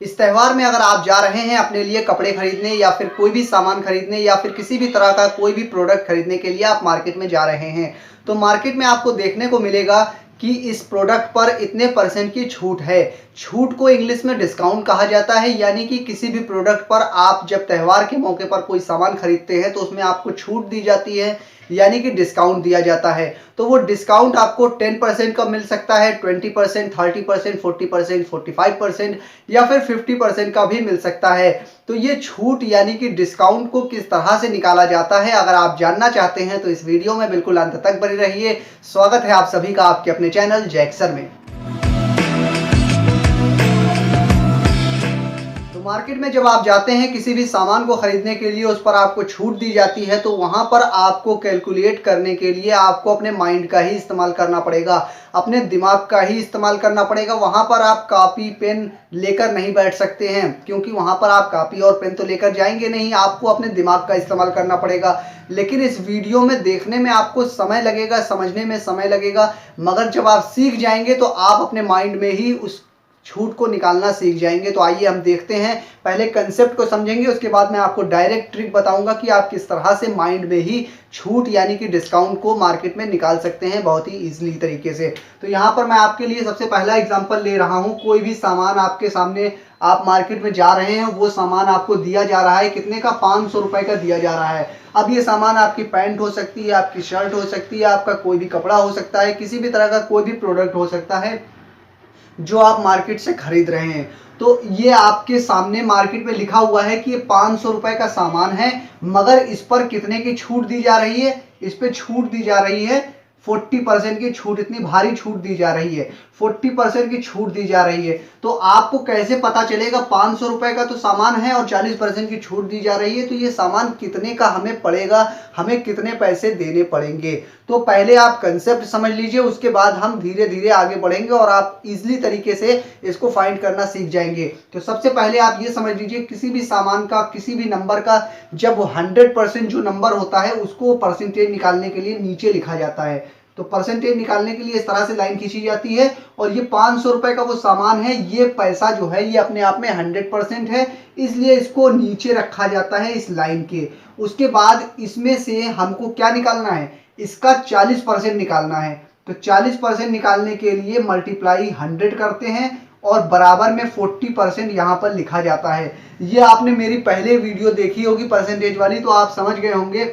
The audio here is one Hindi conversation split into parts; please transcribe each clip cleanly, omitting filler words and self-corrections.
इस त्यौहार में अगर आप जा रहे हैं अपने लिए कपड़े खरीदने या फिर कोई भी सामान खरीदने या फिर किसी भी तरह का कोई भी प्रोडक्ट खरीदने के लिए आप मार्केट में जा रहे हैं, तो मार्केट में आपको देखने को मिलेगा कि इस प्रोडक्ट पर इतने परसेंट की छूट है। छूट को इंग्लिश में डिस्काउंट कहा जाता है, यानी कि किसी भी प्रोडक्ट पर आप जब त्यौहार के मौके पर कोई सामान खरीदते हैं तो उसमें आपको छूट दी जाती है, यानी कि डिस्काउंट दिया जाता है। तो वो डिस्काउंट आपको 10% का मिल सकता है, 20%, 30%, 40%, 45% या फिर 50% का भी मिल सकता है। तो ये छूट यानी कि डिस्काउंट को किस तरह से निकाला जाता है, अगर आप जानना चाहते हैं तो इस वीडियो में बिल्कुल अंत तक बने रहिए। स्वागत है आप सभी का आपके अपने चैनल जैक्सर में। मार्केट में जब आप जाते हैं किसी भी सामान को खरीदने के लिए, उस पर आपको छूट दी जाती है, तो वहां पर आपको कैलकुलेट करने के लिए आपको अपने माइंड का ही इस्तेमाल करना पड़ेगा, अपने दिमाग का ही इस्तेमाल करना पड़ेगा। वहां पर आप कॉपी पेन लेकर नहीं बैठ सकते हैं, क्योंकि वहां पर आप कॉपी और पेन तो लेकर जाएंगे नहीं, आपको अपने दिमाग का इस्तेमाल करना पड़ेगा। लेकिन इस वीडियो में देखने में आपको समय लगेगा, समझने में समय लगेगा, मगर जब आप सीख जाएंगे तो आप अपने माइंड में ही उस छूट को निकालना सीख जाएंगे। तो आइए हम देखते हैं, पहले कंसेप्ट को समझेंगे, उसके बाद मैं आपको डायरेक्ट ट्रिक बताऊंगा कि आप किस तरह से माइंड में ही छूट यानी कि डिस्काउंट को मार्केट में निकाल सकते हैं बहुत ही इजीली तरीके से। तो यहाँ पर मैं आपके लिए सबसे पहला एग्जांपल ले रहा हूँ। कोई भी सामान आपके सामने, आप मार्केट में जा रहे हैं, वो सामान आपको दिया जा रहा है, कितने का, 500 रुपए का दिया जा रहा है। अब ये सामान आपकी पैंट हो सकती है, आपकी शर्ट हो सकती है, आपका कोई भी कपड़ा हो सकता है, किसी भी तरह का कोई भी प्रोडक्ट हो सकता है जो आप मार्केट से खरीद रहे हैं। तो ये आपके सामने मार्केट में लिखा हुआ है कि ये 500 रुपए का सामान है, मगर इस पर कितने की छूट दी जा रही है, इस पर छूट दी जा रही है 40% की छूट। इतनी भारी छूट दी जा रही है, 40% की छूट दी जा रही है। तो आपको कैसे पता चलेगा, 500 रुपए का तो सामान है और 40% की छूट दी जा रही है, तो ये सामान कितने का हमें पड़ेगा, हमें कितने पैसे देने पड़ेंगे। तो पहले आप कंसेप्ट समझ लीजिए, उसके बाद हम धीरे धीरे आगे बढ़ेंगे और आप इजीली तरीके से इसको फाइंड करना सीख जाएंगे। तो सबसे पहले आप ये समझ लीजिए, किसी भी सामान का, किसी भी नंबर का जब 100% जो नंबर होता है उसको परसेंटेज निकालने के लिए नीचे लिखा जाता है। तो परसेंटेज निकालने के लिए इस तरह से लाइन खींची जाती है, और ये 500 रुपए का वो सामान है, ये पैसा जो है ये अपने आप में 100% है, इसलिए इसको नीचे रखा जाता है इस लाइन के। उसके बाद इसमें से हमको क्या निकालना है, इसका 40% निकालना है। तो 40% निकालने के लिए मल्टीप्लाई 100 करते हैं और बराबर में 40% यहाँ पर लिखा जाता है। ये आपने मेरी पहले वीडियो देखी होगी परसेंटेज वाली, तो आप समझ गए होंगे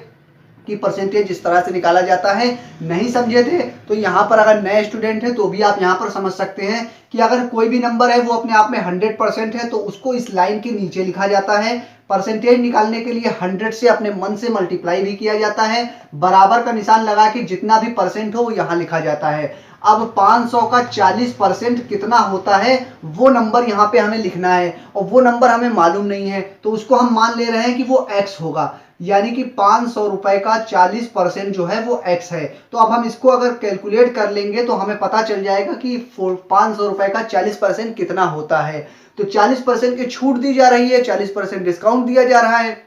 कि परसेंटेज इस तरह से निकाला जाता है। नहीं समझे थे तो यहाँ पर अगर नए स्टूडेंट हैं तो भी आप यहाँ पर समझ सकते हैं कि अगर कोई भी नंबर है वो अपने आप में 100% है, तो उसको इस लाइन के नीचे लिखा जाता है। परसेंटेज निकालने के लिए 100 से अपने मन से मल्टीप्लाई भी किया जाता है, बराबर का निशान लगा के जितना भी परसेंट हो वो यहाँ लिखा जाता है। अब 500 का 40% कितना होता है वो नंबर यहाँ पे हमें लिखना है, और वो नंबर हमें मालूम नहीं है, तो उसको हम मान ले रहे हैं कि वो x होगा, यानी कि 500 रुपए का 40% जो है वो x है। तो अब हम इसको अगर कैलकुलेट कर लेंगे तो हमें पता चल जाएगा कि 500 रुपए का 40% कितना होता है। तो 40% की छूट दी जा रही है, 40% डिस्काउंट दिया जा रहा है।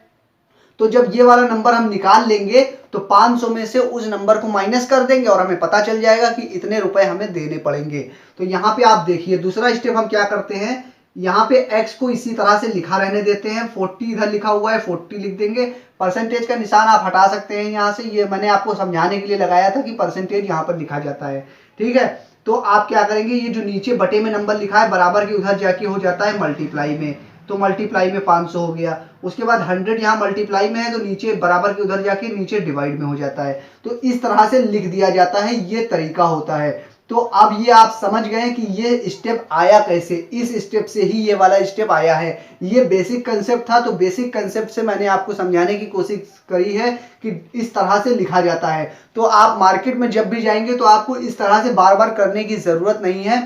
तो जब ये वाला नंबर हम निकाल लेंगे तो 500 में से उस नंबर को माइनस कर देंगे और हमें पता चल जाएगा कि इतने रुपए हमें देने पड़ेंगे। तो यहाँ पे आप देखिए, दूसरा स्टेप हम क्या करते हैं, यहाँ पे x को इसी तरह से लिखा रहने देते हैं। 40 इधर लिखा हुआ है, 40 लिख देंगे। परसेंटेज का निशान आप हटा सकते हैं यहाँ से, ये मैंने आपको समझाने के लिए लगाया था कि परसेंटेज यहाँ पर लिखा जाता है, ठीक है। तो आप क्या करेंगे, ये जो नीचे बटे में नंबर लिखा है बराबर के उधर जाके हो जाता है मल्टीप्लाई में, तो मल्टीप्लाई में 500 हो गया। उसके बाद 100 यहाँ मल्टीप्लाई में है तो नीचे बराबर के उधर जाके नीचे डिवाइड में हो जाता है। तो इस तरह से लिख दिया जाता है, ये तरीका होता है। तो अब ये आप समझ गए कि ये स्टेप आया कैसे, इस स्टेप से ही ये वाला स्टेप आया है। ये बेसिक कंसेप्ट था, तो बेसिक कंसेप्ट से मैंने आपको समझाने की कोशिश करी है कि इस तरह से लिखा जाता है। तो आप मार्केट में जब भी जाएंगे तो आपको इस तरह से बार बार करने की जरूरत नहीं है।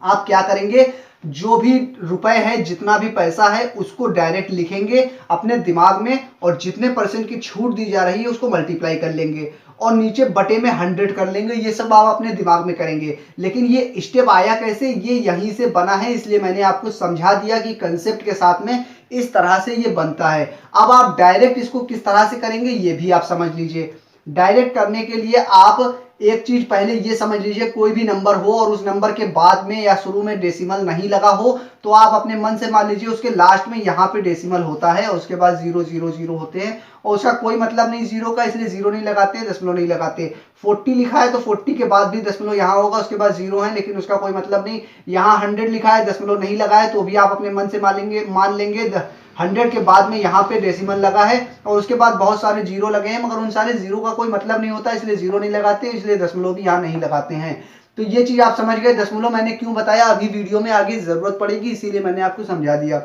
आप क्या करेंगे, जो भी रुपए है, जितना भी पैसा है, उसको डायरेक्ट लिखेंगे अपने दिमाग में, और जितने परसेंट की छूट दी जा रही है उसको मल्टीप्लाई कर लेंगे और नीचे बटे में 100 कर लेंगे। ये सब आप अपने दिमाग में करेंगे। लेकिन ये स्टेप आया कैसे, ये यहीं से बना है, इसलिए मैंने आपको समझा दिया कि कंसेप्ट के साथ में इस तरह से ये बनता है। अब आप डायरेक्ट इसको किस तरह से करेंगे ये भी आप समझ लीजिए। डायरेक्ट करने के लिए आप एक चीज पहले ये समझ लीजिए, कोई भी नंबर हो और उस नंबर के बाद में या शुरू में डेसिमल नहीं लगा हो तो आप अपने मन से मान लीजिए उसके लास्ट में यहाँ पे डेसिमल होता है, उसके बाद 000 होते हैं और उसका कोई मतलब नहीं जीरो का, इसलिए जीरो नहीं लगाते, दशमलव नहीं लगाते। 40 लिखा है तो 40 के बाद भी दशमलव यहाँ होगा, उसके बाद जीरो है, लेकिन उसका कोई मतलब नहीं। यहाँ 100 लिखा है, दशमलव नहीं लगा है, तो भी आप अपने मन से मान लेंगे 100 के बाद में यहाँ पे डेसिमल लगा है और उसके बाद बहुत सारे जीरो लगे हैं, मगर उन सारे जीरो का कोई मतलब नहीं होता, इसलिए जीरो नहीं लगाते, इसलिए दशमलव भी यहाँ नहीं लगाते हैं। तो ये चीज आप समझ गए। दशमलव मैंने क्यों बताया, अभी वीडियो में आगे जरूरत पड़ेगी, इसीलिए मैंने आपको समझा दिया।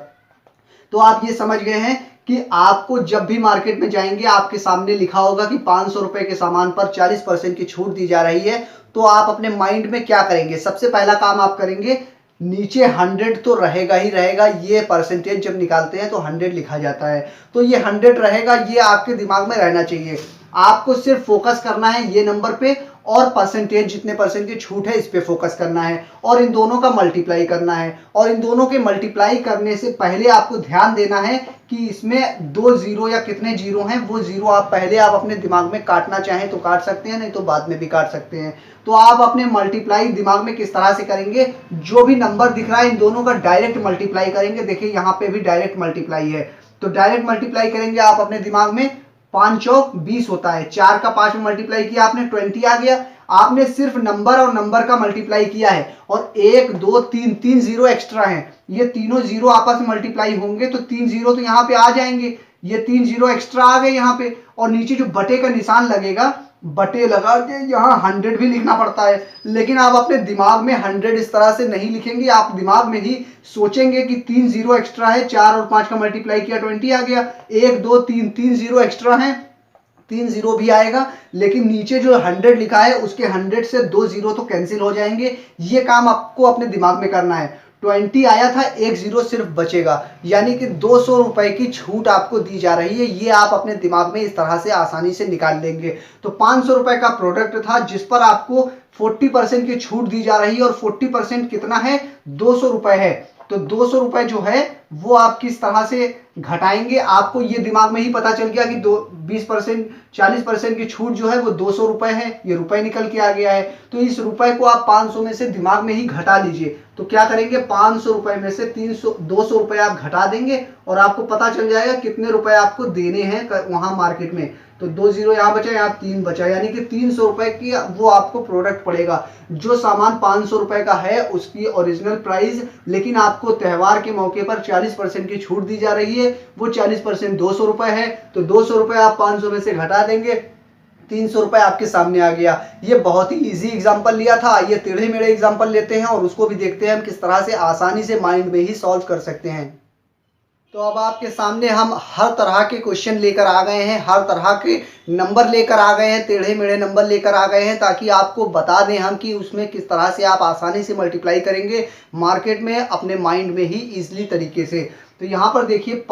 तो आप ये समझ गए हैं कि आपको जब भी मार्केट में जाएंगे आपके सामने लिखा होगा कि 500 रुपए के सामान पर 40% की छूट दी जा रही है, तो आप अपने माइंड में क्या करेंगे, सबसे पहला काम आप करेंगे, नीचे 100 तो रहेगा ही रहेगा, ये परसेंटेज जब निकालते हैं तो 100 लिखा जाता है, तो ये 100 रहेगा, ये आपके दिमाग में रहना चाहिए। आपको सिर्फ फोकस करना है ये नंबर पे और परसेंटेज, जितने परसेंट की छूट है इस पे फोकस करना है और इन दोनों का मल्टीप्लाई करना है। और इन दोनों के मल्टीप्लाई करने से पहले आपको ध्यान देना है कि इसमें 2 जीरो या कितने जीरो हैं, वो जीरो आप पहले आप अपने दिमाग में काटना चाहें तो काट सकते हैं, नहीं तो बाद में भी काट सकते हैं। तो आप अपने मल्टीप्लाई दिमाग में किस तरह से करेंगे, जो भी नंबर दिख रहा है इन दोनों का डायरेक्ट मल्टीप्लाई करेंगे। देखिए यहाँ पे भी डायरेक्ट मल्टीप्लाई है, तो डायरेक्ट मल्टीप्लाई करेंगे आप अपने दिमाग में। 5 चौक 20 होता है, 4 का 5 में मल्टीप्लाई किया आपने 20 आ गया। आपने सिर्फ नंबर और नंबर का मल्टीप्लाई किया है और 1 2 3 3 जीरो एक्स्ट्रा हैं, ये तीनों जीरो आपस में मल्टीप्लाई होंगे तो 3 जीरो तो यहाँ पे आ जाएंगे, ये 3 जीरो एक्स्ट्रा आ गए यहाँ पे। और नीचे जो बटे का निशान लगेगा, बटे लगा के यहाँ 100 भी लिखना पड़ता है, लेकिन आप अपने दिमाग में 100 इस तरह से नहीं लिखेंगे, आप दिमाग में ही सोचेंगे कि 3 जीरो एक्स्ट्रा है, 4 और 5 का मल्टीप्लाई किया 20 आ गया, 1 2 3 3 जीरो एक्स्ट्रा है, 3 जीरो भी आएगा, लेकिन नीचे जो 100 लिखा है उसके 100 से 2 जीरो तो कैंसिल हो जाएंगे। ये काम आपको अपने दिमाग में करना है। 20 आया था, 1 जीरो सिर्फ बचेगा, यानी कि 200 रुपए की छूट आपको दी जा रही है, ये आप अपने दिमाग में इस तरह से आसानी से निकाल लेंगे। तो 500 रुपए का प्रोडक्ट था जिस पर आपको 40% की छूट दी जा रही है और 40% कितना है, 200 रुपए है। तो 200 रुपए जो है वो आप किस तरह से घटाएंगे, आपको ये दिमाग में ही पता चल गया कि 20% 40% की छूट जो है वो 200 रुपए है, ये रुपए निकल के आ गया है। तो इस रुपए को आप 500 में से दिमाग में ही घटा लीजिए। तो क्या करेंगे, 500 रुपए में से 200 रुपए आप घटा देंगे और आपको पता चल जाएगा कितने रुपए आपको देने हैं वहां मार्केट में। तो 2 जीरो यहाँ बचा, यहाँ 3 बचा, यानी कि 300 रुपए की वो आपको प्रोडक्ट पड़ेगा। जो सामान 500 रुपए का है उसकी ओरिजिनल प्राइस, लेकिन आपको त्योहार के मौके पर 40% की छूट दी जा रही है, वो 40% 200 रुपए है। तो 200 रुपए आप 500 में से घटा देंगे, 300 रुपए आपके सामने आ गया। ये बहुत ही इजी एग्जांपल लिया था, ये टेढ़े मेढ़े एग्जांपल लेते हैं और उसको भी देखते हैं हम किस तरह से आसानी से माइंड में ही सॉल्व कर सकते हैं। तो अब आपके सामने हम हर तरह के क्वेश्चन लेकर आ गए हैं, हर तरह के नंबर लेकर आ गए हैं, टेढ़े मेढ़े नंबर लेकर आ गए हैं, ताकि आपको बता दें हम कि उसमें किस तरह से आप आसानी से मल्टीप्लाई करेंगे मार्केट में अपने माइंड में ही ईजिली तरीके से। तो यहाँ पर देखिए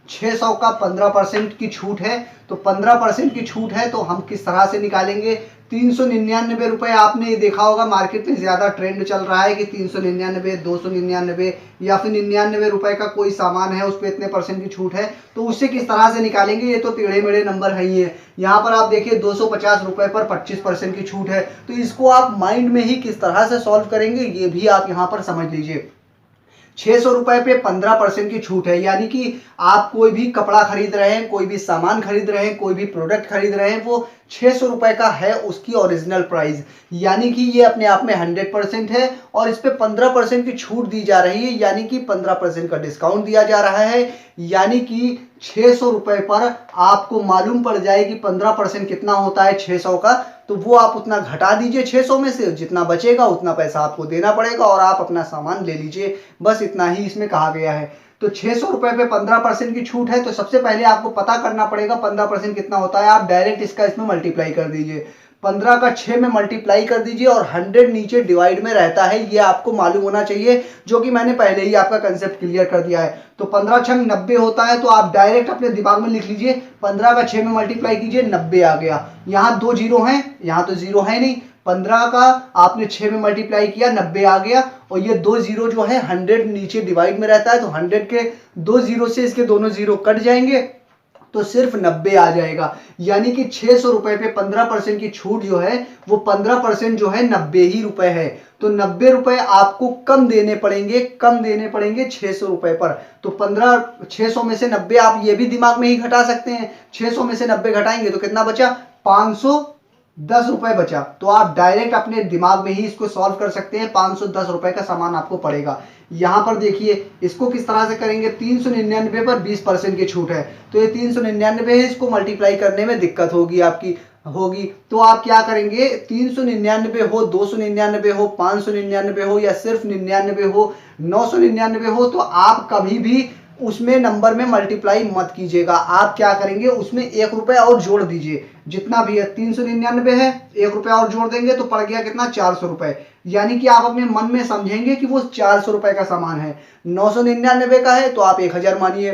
600 का 15% की छूट है, तो 15% की छूट है तो हम किस तरह से निकालेंगे। 399 रुपए, आपने देखा होगा मार्केट में ज़्यादा ट्रेंड चल रहा है कि 399 299 या फिर 99 रुपए का कोई सामान है उस पर इतने परसेंट की छूट है, तो उससे किस तरह से निकालेंगे। ये तो टेढ़े मेढ़े नंबर है ही है। यहाँ पर आप देखिए 250 रुपए पर 25% की छूट है, तो इसको आप माइंड में ही किस तरह से सॉल्व करेंगे ये भी आप यहाँ पर समझ लीजिए। 600 रुपए पे 15% की छूट है, यानी कि आप कोई भी कपड़ा खरीद रहे हैं, कोई भी सामान खरीद रहे हैं, कोई भी प्रोडक्ट खरीद रहे हैं, वो 600 रुपए का है उसकी ओरिजिनल प्राइस, यानी कि ये अपने आप में 100% है और इस पे 15% की छूट दी जा रही है, यानी कि 15% का डिस्काउंट दिया जा रहा है। यानी कि 600 रुपए पर आपको मालूम पड़ जाए कि 15% कितना होता है 600 का, तो वो आप उतना घटा दीजिए 600 में से, जितना बचेगा उतना पैसा आपको देना पड़ेगा और आप अपना सामान ले लीजिए। बस इतना ही इसमें कहा गया है। तो 600 रुपए पे 15% की छूट है, तो सबसे पहले आपको पता करना पड़ेगा 15% कितना होता है। आप डायरेक्ट इसका इसमें मल्टीप्लाई कर दीजिए, 15 का 6 में मल्टीप्लाई कर दीजिए और 100 नीचे डिवाइड में रहता है, ये आपको मालूम होना चाहिए, जो कि मैंने पहले ही आपका कंसेप्ट क्लियर कर दिया है। तो 15 छंग 90 होता है, तो आप डायरेक्ट अपने दिमाग में लिख लीजिए, 15 का 6 में मल्टीप्लाई कीजिए, 90 आ गया। यहाँ 2 जीरो हैं, यहाँ तो जीरो है नहीं, 15 का आपने 6 में मल्टीप्लाई किया, 90 आ गया। और ये 2 जीरो जो है 100 नीचे डिवाइड में रहता है, तो 100 के 2 जीरो से इसके दोनों जीरो कट जाएंगे तो सिर्फ 90 आ जाएगा। यानी कि 600 रुपए पे 15% की छूट जो है वो 15% जो है 90 ही रुपए है। तो 90 रुपए आपको कम देने पड़ेंगे 600 रुपए पर। तो 600 में से 90 आप ये भी दिमाग में ही घटा सकते हैं। 600 में से 90 घटाएंगे तो कितना बचा, 510 रुपए बचा। तो आप डायरेक्ट अपने दिमाग में ही इसको सॉल्व कर सकते हैं। 510 रुपए का सामान आपको पड़ेगा। यहां पर देखिए इसको किस तरह से करेंगे, 399 पर 20% की छूट है तो ये 399 है, इसको मल्टीप्लाई करने में दिक्कत होगी। तो आप क्या करेंगे, 399 हो, 299 हो, 599 हो या सिर्फ 99 हो, 999 हो, तो आप कभी भी उसमें नंबर में मल्टीप्लाई मत कीजिएगा। आप क्या करेंगे, उसमें 1 रुपया और जोड़ दीजिए। जितना भी है 399 है, 1 रुपया और जोड़ देंगे तो पड़ गया कितना, 400 रुपए। यानी कि आप अपने मन में समझेंगे कि वो 400 रुपए का सामान है। 999 का है तो आप 1000 मानिए,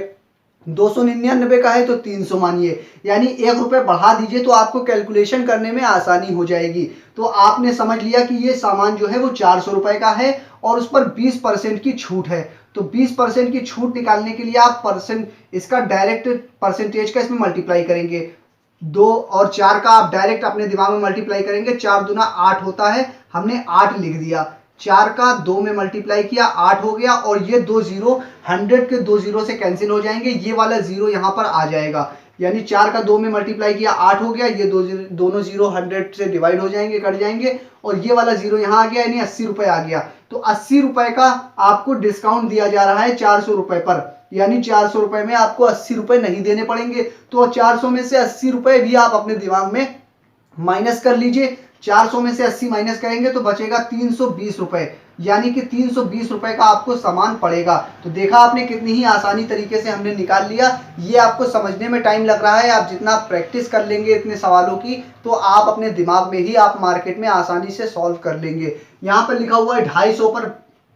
299 का है तो 300 मानिए। यानी 1 रुपये बढ़ा दीजिए तो आपको कैलकुलेशन करने में आसानी हो जाएगी। तो आपने समझ लिया कि ये सामान जो है वो 400 रुपए का है और उस पर 20% की छूट है। तो 20% की छूट निकालने के लिए आप इसका डायरेक्ट परसेंटेज का इसमें मल्टीप्लाई करेंगे। 2 और 4 का आप डायरेक्ट अपने दिमाग में मल्टीप्लाई करेंगे। 4 दूना 8 होता है, हमने 8 लिख दिया। 4 का 2 में मल्टीप्लाई किया, 8 हो गया। और ये 2 जीरो 100 के 2 जीरो से कैंसिल हो जाएंगे, ये वाला जीरो यहाँ पर आ जाएगा। यानी 4 का 2 में मल्टीप्लाई किया, 8 हो गया। ये दोनों जीरो 100 से डिवाइड हो जाएंगे, कट जाएंगे। और ये वाला जीरो यहाँ आ गया, यानी 80 रुपए आ गया। तो 80 रुपए का आपको डिस्काउंट दिया जा रहा है 400 रुपए पर। यानी 400 रुपए में आपको 80 रुपए नहीं देने पड़ेंगे। तो 400 में से 80 रुपए भी आप अपने दिमाग में माइनस कर लीजिए। 400 में से 80 माइनस करेंगे तो बचेगा 320 रुपए। यानी कि 320 रुपए का आपको सामान पड़ेगा। तो देखा आपने कितनी ही आसानी तरीके से हमने निकाल लिया। ये आपको समझने में टाइम लग रहा है, आप जितना प्रैक्टिस कर लेंगे इतने सवालों की तो आप अपने दिमाग में ही आप मार्केट में आसानी से सॉल्व कर लेंगे। यहाँ पर लिखा हुआ है 250 पर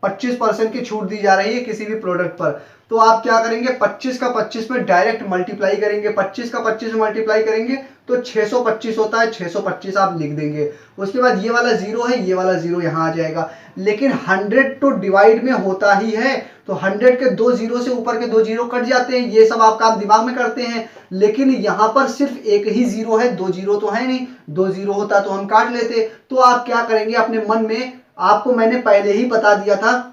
25% की छूट दी जा रही है किसी भी प्रोडक्ट पर। तो आप क्या करेंगे, 25 का 25 में डायरेक्ट मल्टीप्लाई करेंगे। 25 का 25 में मल्टीप्लाई करेंगे तो 625 होता है, 625 आप लिख देंगे। उसके बाद ये वाला जीरो है, ये वाला जीरो यहाँ आ जाएगा। लेकिन 100 तो डिवाइड में होता ही है, तो 100 के 2 जीरो से ऊपर के 2 जीरो कट जाते हैं। ये सब आप काम दिमाग में करते हैं। लेकिन यहाँ पर सिर्फ एक ही जीरो है, 2 जीरो तो है नहीं। 2 जीरो होता तो हम काट लेते। तो आप क्या करेंगे, अपने मन में, आपको मैंने पहले ही बता दिया था,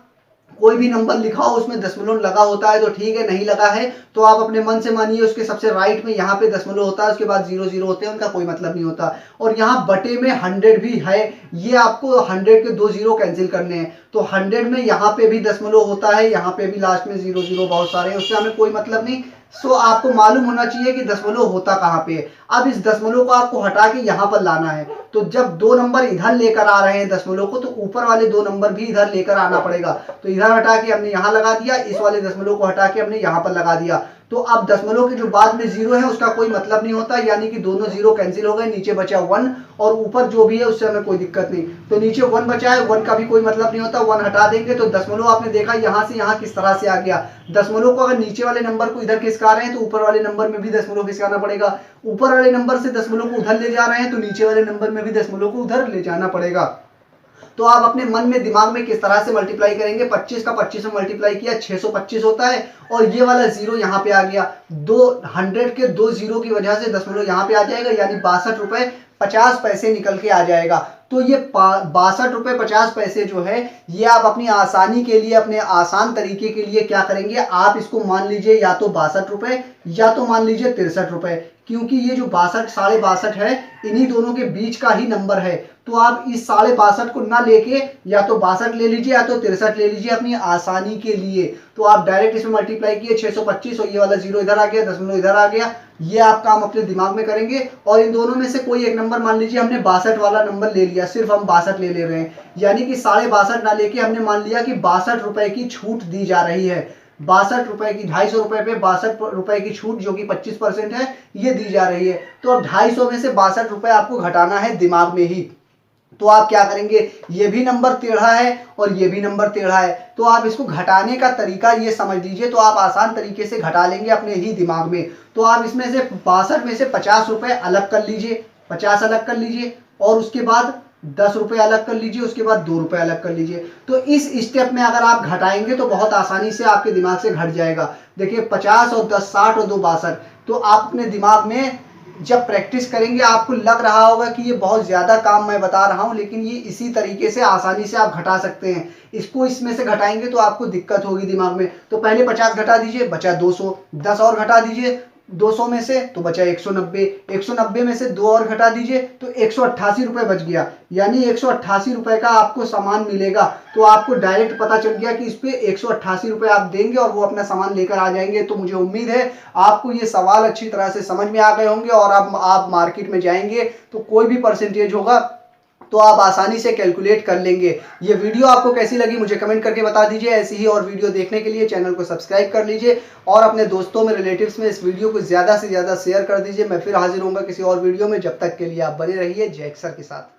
कोई भी नंबर लिखा हो उसमें दशमलव लगा होता है तो ठीक है, नहीं लगा है तो आप अपने मन से मानिए उसके सबसे राइट में यहाँ पे दशमलव होता है, उसके बाद 0 0 होते हैं, उनका कोई मतलब नहीं होता। और यहाँ बटे में 100 भी है, ये आपको 100 के 2 जीरो कैंसिल करने हैं। तो 100 में यहाँ पे भी दशमलव होता है, यहाँ पे भी लास्ट में 0 0 बहुत सारे हैं, उससे हमें कोई मतलब नहीं। सो आपको मालूम होना चाहिए कि दशमलव होता कहाँ पे है। अब इस दशमलव को आपको हटा के यहाँ पर लाना है। तो जब 2 नंबर इधर लेकर आ रहे हैं दशमलव को, तो ऊपर वाले 2 नंबर भी इधर लेकर आना पड़ेगा। तो इधर हटा के हमने यहाँ लगा दिया, इस वाले दशमलव को हटा के हमने यहाँ पर लगा दिया। तो अब दशमलव के जो बाद में जीरो है उसका कोई मतलब नहीं होता, यानी कि दोनों जीरो कैंसिल हो गए। नीचे बचा 1 और ऊपर जो भी है उससे हमें कोई दिक्कत नहीं। तो नीचे 1 बचा है, 1 का भी कोई मतलब नहीं होता, 1 हटा देंगे तो दशमलव आपने देखा यहाँ से यहाँ किस तरह से आ गया। दशमलव को अगर नीचे वाले नंबर को इधर खिसका रहे हैं तो ऊपर वाले नंबर में भी दशमलव खिसकाना पड़ेगा। ऊपर वाले नंबर से दशमलव को उधर ले जा रहे हैं तो नीचे वाले नंबर में भी दशमलव को उधर ले जाना पड़ेगा। तो आप अपने मन में दिमाग में किस तरह से मल्टीप्लाई करेंगे, 25 का 25 में मल्टीप्लाई किया, 625 होता है। और ये वाला जीरो यहाँ पे आ गया, 100 के 2 जीरो की वजह से दशमलव यहाँ पे आ जाएगा, यानी 62 रुपए 50 पैसे निकल के आ जाएगा। तो ये 62 रुपए 50 पैसे जो है, ये आप अपनी आसानी के लिए, अपने आसान तरीके के लिए क्या करेंगे, आप इसको मान लीजिए या तो 62 रुपए या तो मान लीजिए 63 रुपए, क्योंकि ये जो 62 साढ़े 62 है इन्हीं दोनों के बीच का ही नंबर है। तो आप इस साढ़े 62 को ना लेके या तो 62 ले लीजिए या तो 63 ले लीजिए अपनी आसानी के लिए। तो आप डायरेक्ट इसमें मल्टीप्लाई किए 625 और ये वाला जीरो इधर आ गया, दशमलव इधर आ गया। ये आप काम अपने दिमाग में करेंगे और इन दोनों में से कोई एक नंबर, मान लीजिए हमने 62 वाला नंबर ले लिया, सिर्फ हम 62 ले रहे हैं, यानी कि साढ़े 62 ना लेके हमने मान लिया कि 62 रुपए की छूट दी जा रही है। 62 रुपए की, 250 रुपए पे 62 रुपए की छूट जो कि 25% है, ये दी जा रही है। तो अब 250 में से 62 रुपए आपको घटाना है दिमाग में ही। तो आप क्या करेंगे, ये भी नंबर टेढ़ा है और ये भी नंबर टेढ़ा है, तो आप इसको घटाने का तरीका ये समझ लीजिए। तो आप आसान तरीके से घटा लेंगे अपने ही दिमाग में। तो आप इसमें से 62 में से 50 रुपए अलग कर लीजिए, 50 अलग कर लीजिए और उसके बाद 10 रुपये अलग कर लीजिए, उसके बाद 2 रुपये अलग कर लीजिए। तो इस स्टेप में अगर आप घटाएंगे तो बहुत आसानी से आपके दिमाग से घट जाएगा। देखिए 50 और 10 60 और 2 62, तो आप अपने दिमाग में जब प्रैक्टिस करेंगे आपको लग रहा होगा कि ये बहुत ज़्यादा काम मैं बता रहा हूँ, लेकिन ये इसी तरीके से आसानी से आप घटा सकते हैं। इसको इसमें से घटाएंगे तो आपको दिक्कत होगी दिमाग में। तो पहले 50 घटा दीजिए, बचा 200, 10 और घटा दीजिए 200 में से तो बचा 190, 190 में से 2 और घटा दीजिए तो 188 रुपये बच गया। यानी 188 रुपये का आपको सामान मिलेगा। तो आपको डायरेक्ट पता चल गया कि इस पे 188 रुपये आप देंगे और वो अपना सामान लेकर आ जाएंगे। तो मुझे उम्मीद है आपको ये सवाल अच्छी तरह से समझ में आ गए होंगे और अब आप मार्केट में जाएंगे तो कोई भी परसेंटेज होगा तो आप आसानी से कैलकुलेट कर लेंगे। ये वीडियो आपको कैसी लगी मुझे कमेंट करके बता दीजिए। ऐसी ही और वीडियो देखने के लिए चैनल को सब्सक्राइब कर लीजिए और अपने दोस्तों में, रिलेटिव्स में इस वीडियो को ज़्यादा से ज़्यादा शेयर कर दीजिए। मैं फिर हाजिर होऊंगा किसी और वीडियो में। जब तक के लिए आप बने रहिए जय अक्षर के साथ।